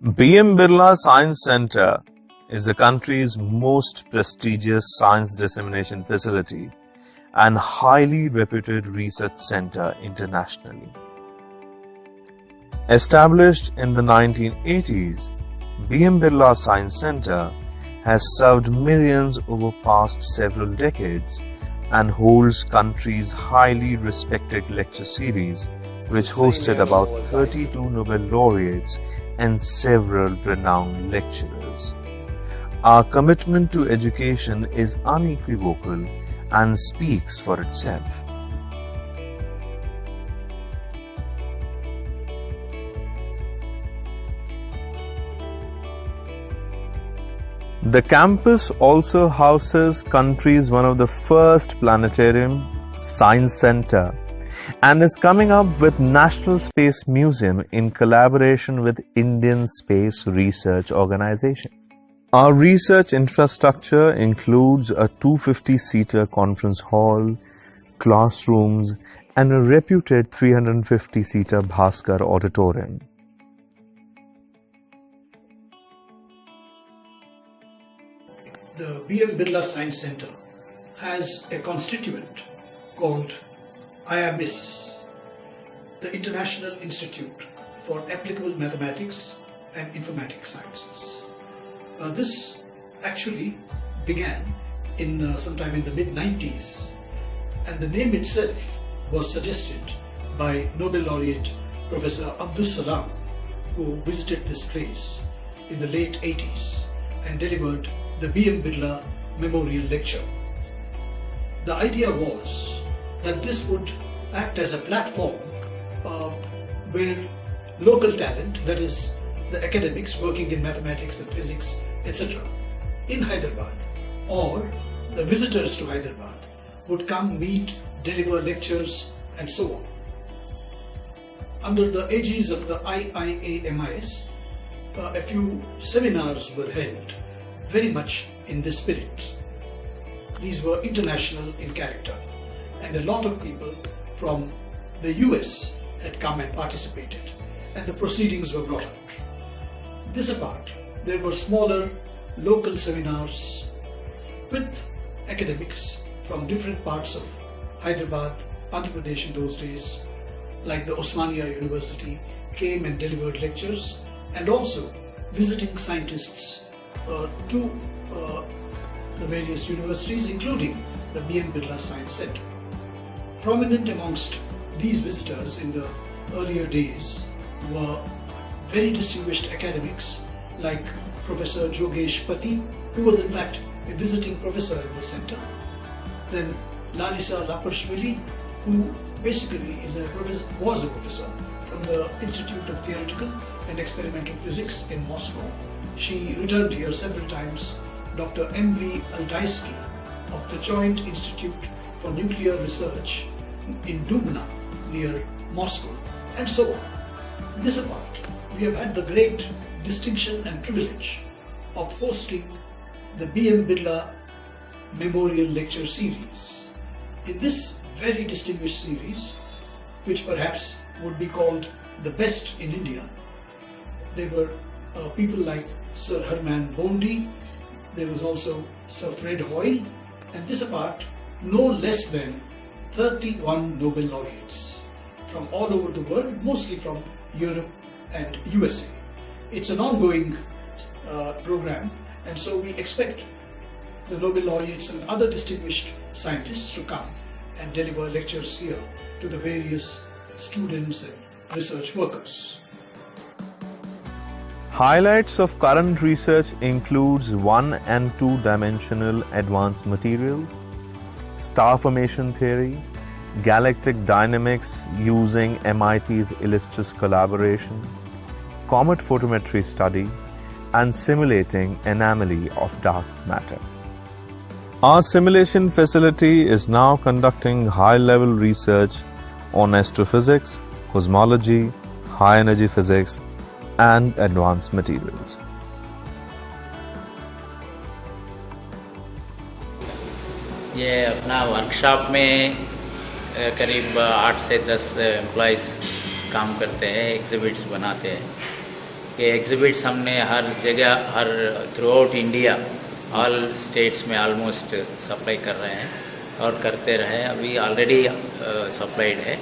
BM Birla Science Center is the country's most prestigious science dissemination facility and highly reputed research center internationally. Established in the 1980s, BM Birla Science Center has served millions over past several decades and holds country's highly respected lecture series, which hosted about 32 Nobel laureates and several renowned lecturers. Our commitment to education is unequivocal and speaks for itself. The campus also houses country's one of the first planetarium, Science Center, and is coming up with National Space Museum in collaboration with Indian Space Research Organization. Our research infrastructure includes a 250-seater conference hall, classrooms, and a reputed 350-seater Bhaskar auditorium. The BM Birla Science Center has a constituent called IAMIS, the International Institute for Applicable Mathematics and Informatics Sciences. This actually began in sometime in the mid-90s, and the name itself was suggested by Nobel laureate Professor Abdus Salam, who visited this place in the late 80s and delivered the BM Birla Memorial Lecture. The idea was that this would act as a platform where local talent, that is the academics working in mathematics and physics, etc., in Hyderabad, or the visitors to Hyderabad would come, meet, deliver lectures, and so on. Under the aegis of the IIAMIS, a few seminars were held very much in this spirit. These were international in character, and a lot of people from the US had come and participated, and the proceedings were brought out. This apart, there were smaller local seminars with academics from different parts of Hyderabad, Andhra Pradesh in those days, like the Osmania University, came and delivered lectures, and also visiting scientists to the various universities, including the BM Birla Science Center. Prominent amongst these visitors in the earlier days were very distinguished academics like Professor Jogesh Pati, who was in fact a visiting professor in the center. Then Larissa Laparshvili, who basically was a professor from the Institute of Theoretical and Experimental Physics in Moscow. She returned here several times. Dr. M.V. Altaisky of the Joint Institute for Nuclear Research in Dubna near Moscow, and so on. This apart, we have had the great distinction and privilege of hosting the BM Birla Memorial Lecture Series. In this very distinguished series, which perhaps would be called the best in India, there were people like Sir Herman Bondi, there was also Sir Fred Hoyle, and this apart, no less than 31 Nobel laureates from all over the world, mostly from Europe and USA. It's an ongoing program, and so we expect the Nobel laureates and other distinguished scientists to come and deliver lectures here to the various students and research workers. Highlights of current research includes 1- and 2-dimensional advanced materials, star formation theory, galactic dynamics using MIT's Illustris collaboration, comet photometry study, and simulating anomaly of dark matter. Our simulation facility is now conducting high-level research on astrophysics, cosmology, high-energy physics, and advanced materials. ये अपना workshop में करीब 8 से 10 employees काम करते हैं, exhibits बनाते हैं ये एग्जिबिट्स हमने हर जगह, her through out India, all states में ऑलमोस्ट सप्लाई कर रहे हैं और करते रहे. अभी ऑलरेडी सप्लाइड है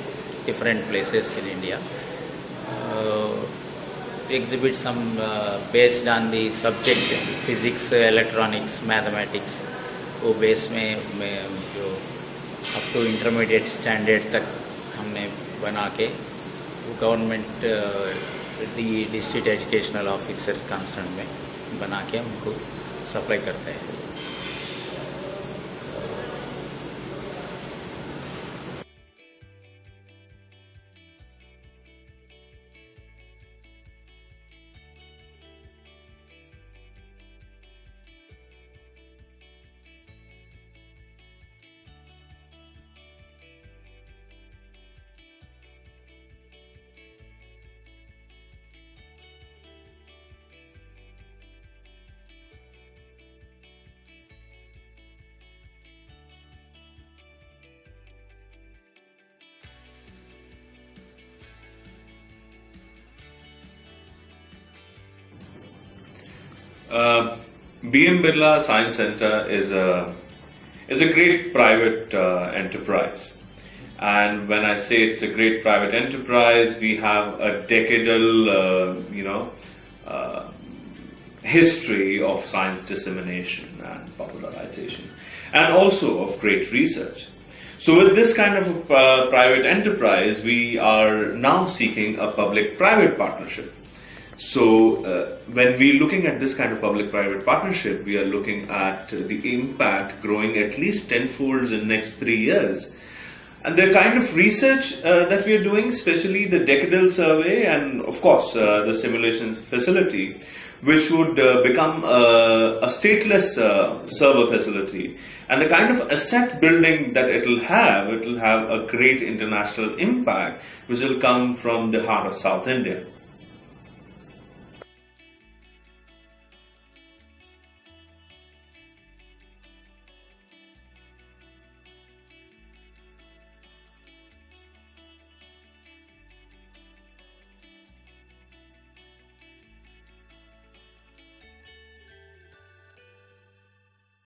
different places in India. Exhibits some based on the subject physics, electronics, mathematics. वो बेस में जो अप टू इंटरमीडिएट स्टैंडर्ड तक हमने बना के वो गवर्नमेंट दी डिस्ट्रिक्ट एजुकेशनल ऑफिसर कंसर्न में बना के उनको सप्लाई करते हैं. BM Birla Science Center is a great private enterprise, and when I say it's a great private enterprise, we have a decadal, history of science dissemination and popularization, and also of great research. So with this kind of a private enterprise, we are now seeking a public-private partnership. So when we're looking at this kind of public-private partnership, we are looking at the impact growing at least tenfolds in next 3 years. And the kind of research that we are doing, especially the decadal survey and of course the simulation facility, which would become a stateless server facility. And the kind of asset building that it will have a great international impact, which will come from the heart of South India.